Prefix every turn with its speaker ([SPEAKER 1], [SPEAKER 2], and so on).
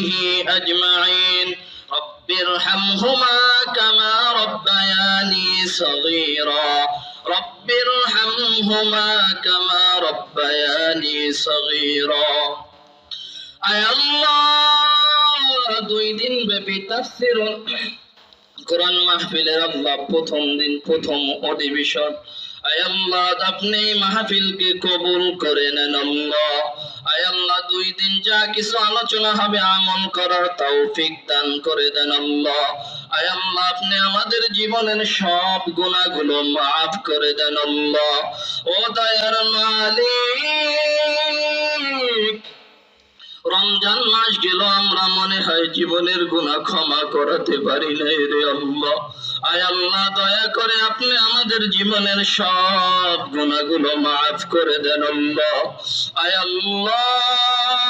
[SPEAKER 1] وصحبه أجمعين رب ارحمهما كما ربياني صغيرا رب ارحمهما كما ربياني صغيرا আয় আল্লাহ 2 দিন ব্যাপী তাফসীর কোরআন মাহফিলের আল্লাহ প্রথম দিন প্রথম অধিবেশন আয় আল্লাহ আপনি মাহফিলকে কবুল করে নেন আল্লাহ আয় আল্লাহ 2 দিন যা কিছু আলোচনা হবে আমল করার তৌফিক দান করে দেন আল্লাহ আয় আল্লাহ আপনি আমাদের জীবনের সব গুনাহগুলো maaf করে দেন আল্লাহ ও দয়ার মালিক রমজান মাস গেল আমরা মনে হয় জীবনের গুনাহ ক্ষমা করতে পারি নাই রে আল্লাহ আয় আল্লাহ দয়া করে আপনি আমাদের জীবনের সব গুনাহগুলো maaf করে দেন আল্লাহ আয় আল্লাহ